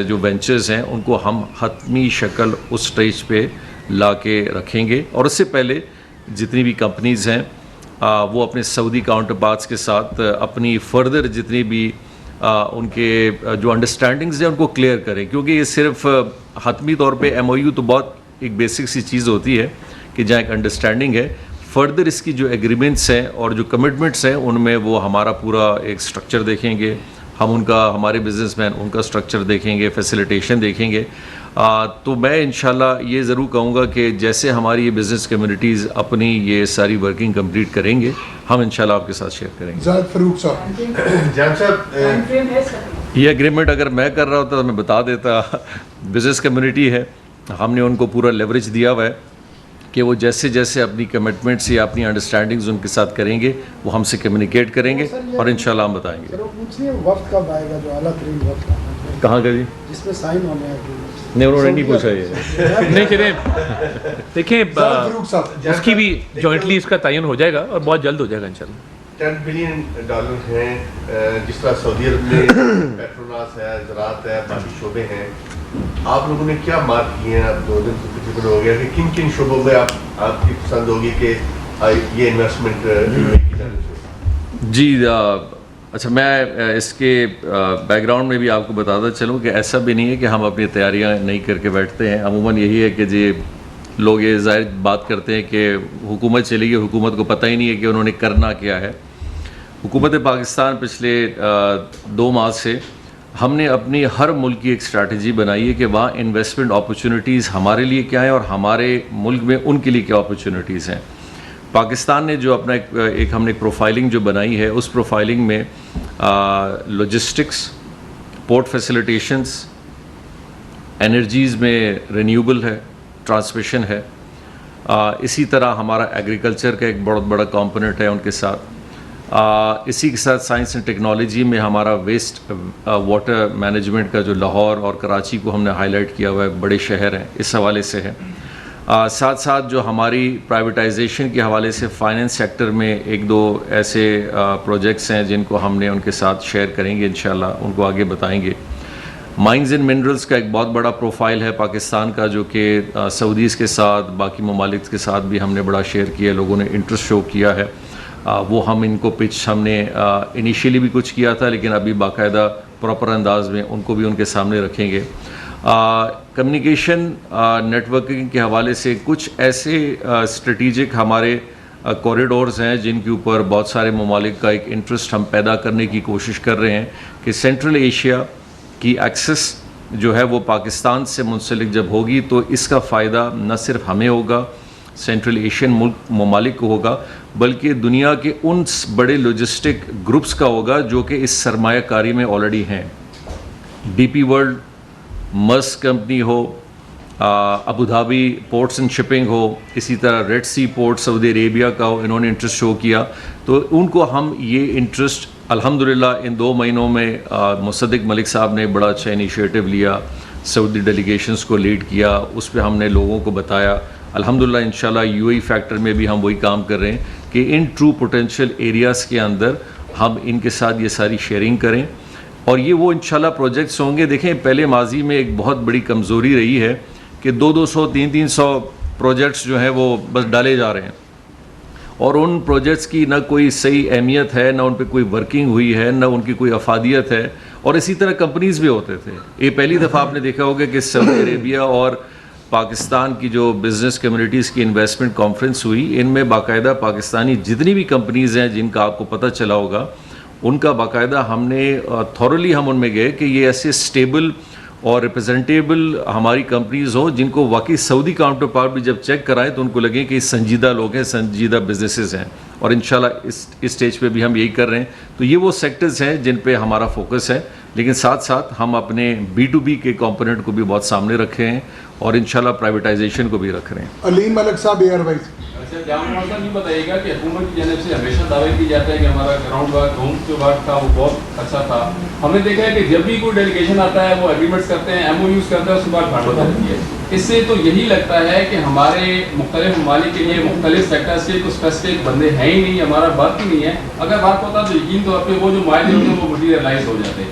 جو وینچرز ہیں ان کو ہم حتمی شکل اس سٹیج پہ لا کے رکھیں گے, اور اس سے پہلے جتنی بھی کمپنیز ہیں وہ اپنے سعودی کاؤنٹر پارٹس کے ساتھ اپنی فردر جتنی بھی ان کے جو انڈرسٹینڈنگز ہیں ان کو کلیئر کریں, کیونکہ یہ صرف حتمی طور پہ ایم او یو تو بہت ایک بیسک سی چیز ہوتی ہے کہ جہاں ایک انڈرسٹینڈنگ ہے, فردر اس کی جو ایگریمنٹس ہیں اور جو کمٹمنٹس ہیں ان میں وہ ہمارا پورا ایک سٹرکچر دیکھیں گے, ہم ان کا ہمارے بزنس مین ان کا سٹرکچر دیکھیں گے, فیسیلیٹیشن دیکھیں گے. تو میں انشاءاللہ یہ ضرور کہوں گا کہ جیسے ہماری یہ بزنس کمیونٹیز اپنی یہ ساری ورکنگ کمپلیٹ کریں گے ہم انشاءاللہ آپ کے ساتھ شیئر کریں گے. زاہد فاروق صاحب, یہ اگریمنٹ اگر میں کر رہا ہوتا تو میں بتا دیتا. بزنس کمیونٹی ہے, ہم نے ان کو پورا لیوریج دیا ہوا ہے کہ وہ جیسے جیسے اپنی کمٹمنٹس یا اپنی انڈرسٹینڈنگز ان کے ساتھ کریں گے وہ ہم سے کمیونیکیٹ کریں گے اور انشاءاللہ ہم بتائیں گے. وقت کب آئے گا جو اعلیٰ ترین وقت کہاں کا جی جس میں سائن ہونے ہیں؟ نہیں, انہوں نے نہیں پوچھا یہ. نہیں چلیں دیکھیں اس کی بھی جوائنٹلی اس کا تعین ہو جائے گا اور بہت جلد ہو جائے گا انشاءاللہ. $10 بلین ہیں, جس طرح سعودی عرب میں پیٹروناس ہے, زراعت ہے, باقی شعبے ہیں. آپ لوگوں نے کیا مارک کیے ہیں اب 2 دن سے تقریباً ہو گیا کہ کن کن شعبوں میں آپ کی پسند ہوگی کہ یہ انویسٹمنٹ کی جانے سے؟ جی اچھا, میں اس کے بیک گراؤنڈ میں بھی آپ کو بتاتا چلوں کہ ایسا بھی نہیں ہے کہ ہم اپنی تیاریاں نہیں کر کے بیٹھتے ہیں. عموماً یہی ہے کہ جی لوگ یہ ظاہر بات کرتے ہیں کہ حکومت چلی گئی, حکومت کو پتہ ہی نہیں ہے کہ انہوں نے کرنا کیا ہے. حکومت پاکستان پچھلے 2 ماہ سے ہم نے اپنی ہر ملک کی ایک اسٹریٹجی بنائی ہے کہ وہاں انویسٹمنٹ اپرچونیٹیز ہمارے لیے کیا ہیں اور ہمارے ملک میں ان کے لیے کیا اپرچونیٹیز ہیں. پاکستان نے جو اپنا ایک ہم نے پروفائلنگ جو بنائی ہے, اس پروفائلنگ میں لاجسٹکس, پورٹ فیسیلیٹیشنز, انرجیز میں رینیوبل ہے, ٹرانسمیشن ہے, اسی طرح ہمارا ایگریکلچر کا ایک بہت بڑا کمپوننٹ ہے ان کے ساتھ. اسی کے ساتھ سائنس اینڈ ٹیکنالوجی میں ہمارا ویسٹ واٹر مینجمنٹ کا جو لاہور اور کراچی کو ہم نے ہائی لائٹ کیا ہوا ہے, بڑے شہر ہیں, اس حوالے سے ہے. ساتھ ساتھ جو ہماری پرائیویٹائزیشن کے حوالے سے فائننس سیکٹر میں 1-2 ایسے پروجیکٹس ہیں جن کو ہم نے ان کے ساتھ شیئر کریں گے انشاءاللہ, ان کو آگے بتائیں گے. مائنز اینڈ منرلز کا ایک بہت بڑا پروفائل ہے پاکستان کا, جو کہ سعودیز کے ساتھ باقی ممالک کے ساتھ بھی ہم نے بڑا شیئر کیا, لوگوں نے انٹرسٹ شو کیا ہے. وہ ہم ان کو پچ ہم نے انیشیلی بھی کچھ کیا تھا لیکن ابھی باقاعدہ پراپر انداز میں ان کو بھی ان کے سامنے رکھیں گے. کمیونیکیشن نیٹ ورکنگ کے حوالے سے کچھ ایسے اسٹریٹیجک ہمارے کوریڈورز ہیں جن کے اوپر بہت سارے ممالک کا ایک انٹرسٹ ہم پیدا کرنے کی کوشش کر رہے ہیں کہ سینٹرل ایشیا کی ایکسس جو ہے وہ پاکستان سے منسلک جب ہوگی تو اس کا فائدہ نہ صرف ہمیں ہوگا, سینٹرل ایشین ملک ممالک کو ہوگا, بلکہ دنیا کے ان بڑے لاجسٹک گروپس کا ہوگا جو کہ اس سرمایہ کاری میں آلریڈی ہیں. D P World, Maersk company ہو, Abu Dhabi Ports and Shipping ہو, اسی طرح Red Sea Port Saudi Arabia کا ہو, انہوں نے انٹرسٹ شو کیا. تو ان کو ہم یہ انٹرسٹ الحمدللہ ان 2 مہینوں میں مصدق ملک صاحب نے بڑا اچھا انیشیٹو لیا, سعودی ڈیلیگیشنز کو لیڈ کیا, اس پہ ہم نے لوگوں کو بتایا. الحمدللہ انشاءاللہ یو اے فیکٹر میں بھی ہم وہی کام کر رہے ہیں کہ ان ٹرو پوٹینشیل ایریاز کے اندر ہم ان کے ساتھ یہ ساری شیئرنگ کریں, اور یہ وہ انشاءاللہ پروجیکٹس ہوں گے. دیکھیں پہلے ماضی میں ایک بہت بڑی کمزوری رہی ہے کہ 200 300 پروجیکٹس جو ہیں وہ بس ڈالے جا رہے ہیں, اور ان پروجیکٹس کی نہ کوئی صحیح اہمیت ہے, نہ ان پہ کوئی ورکنگ ہوئی ہے, نہ ان کی کوئی افادیت ہے. اور اسی طرح کمپنیز بھی ہوتے تھے. یہ پہلی دفعہ آپ نے دیکھا ہوگا کہ سعودی عربیہ اور پاکستان کی جو بزنس کمیونٹیز کی انویسٹمنٹ کانفرنس ہوئی, ان میں باقاعدہ پاکستانی جتنی بھی کمپنیز ہیں جن کا آپ کو پتہ چلا ہوگا, ان کا باقاعدہ ہم نے تھورلی ہم ان میں گئے کہ یہ ایسے اسٹیبل اور ریپرزینٹیبل ہماری کمپنیز ہوں جن کو واقعی سعودی کاؤنٹر پارٹ بھی جب چیک کرائیں تو ان کو لگے کہ سنجیدہ لوگ ہیں, سنجیدہ بزنسز ہیں. اور انشاءاللہ اس اسٹیج پہ بھی ہم یہی کر رہے ہیں. تو یہ وہ سیکٹرز ہیں جن پہ ہمارا فوکس ہے, لیکن ساتھ ساتھ ہم اپنے B2B کے کمپوننٹ کو بھی بہت سامنے رکھے ہیں اور انشاءاللہ پرائیویٹائزیشن کو بھی رکھ رہے ہیں. علیم ملک صاحب ایئر وائز. اچھا جامع صاحب یہ بتائیے گا کہ حکومت کی جانب سے ہمیشہ دعوے کی جاتا ہے کہ ہمارا گراؤنڈ ورک ہوم جو ورک تھا وہ بہت اچھا تھا. ہم نے دیکھا ہے کہ جب بھی کوئی ڈیلیگیشن آتا ہے وہ ایگریمنٹس کرتے ہیں, ایم او یوز کرتے ہیں, اس کے بعد بھاڑ ہوتا رہتی ہے. اس سے تو یہی لگتا ہے کہ ہمارے مختلف ممالک کے لیے مختلف سیکٹرز کے کچھ اسپیسیفک بندے ہیں ہی نہیں, ہمارا ورک ہی نہیں ہے. اگر ورک ہوتا تو یقین طور پہ وہ جو معاہدے ہوتے ہیں وہ مٹیریلائز ہو جاتے ہیں.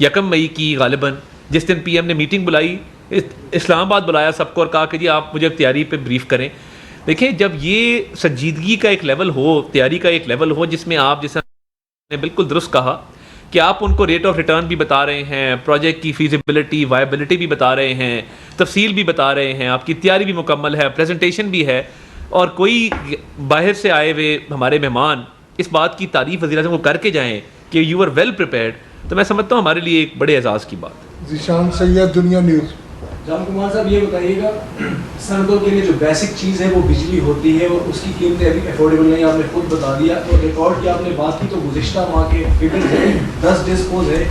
یکم مئی کی غالباً، جس دن پی ایم نے میٹنگ بلائی، اسلام آباد بلایا سب کو اور کہا کہ جی آپ مجھے تیاری پہ بریف کریں. دیکھیں جب یہ سنجیدگی کا ایک لیول ہو، تیاری کا ایک لیول ہو جس میں آپ جیسا نے بالکل درست کہا کہ آپ ان کو ریٹ آف ریٹرن بھی بتا رہے ہیں، پروجیکٹ کی فیزیبلٹی وائبلٹی بھی بتا رہے ہیں، تفصیل بھی بتا رہے ہیں، آپ کی تیاری بھی مکمل ہے، پریزنٹیشن بھی ہے، اور کوئی باہر سے آئے ہوئے ہمارے مہمان اس بات کی تعریف وزیر اعظم کو کر کے جائیں کہ یو آر ویل پریپیئرڈ، تو میں سمجھتا ہوں ہمارے لیے ایک بڑے اعزاز کی بات ہے. ذیشان سید، دنیا نیوز. جان کمار صاحب یہ بتائیے گا، صنعتوں کے لیے جو بیسک چیز ہے وہ بجلی ہوتی ہے اور اس کی قیمتیں ابھی افورڈیبل نہیں، آپ نے خود بتا دیا. اور ریکارڈ کی آپ نے بات کی تو گزشتہ ماہ کے فگرز ہیں 10 ڈسپوز ہے،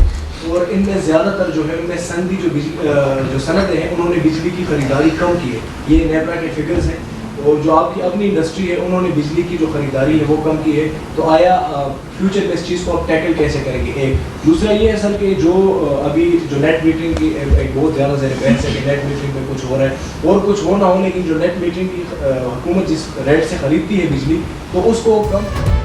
اور ان میں زیادہ تر جو ہے ان میں سندھی جو صنعتیں ہیں انہوں نے بجلی کی خریداری کم کی ہے. یہ نیپرا کے فگرز ہیں. اور جو آپ کی اپنی انڈسٹری ہے انہوں نے بجلی کی جو خریداری ہے وہ کم کی ہے. تو آیا فیوچر میں اس چیز کو آپ ٹیکل کیسے کریں گے؟ ایک دوسرا یہ ہے سر کہ جو ابھی جو نیٹ میٹرنگ کی ایک بہت زیادہ زیر بحث ہے کہ نیٹ میٹرنگ میں کچھ ہو رہا ہے اور کچھ ہو نہ ہو، لیکن جو نیٹ میٹرنگ کی حکومت جس ریٹ سے خریدتی ہے بجلی تو اس کو کم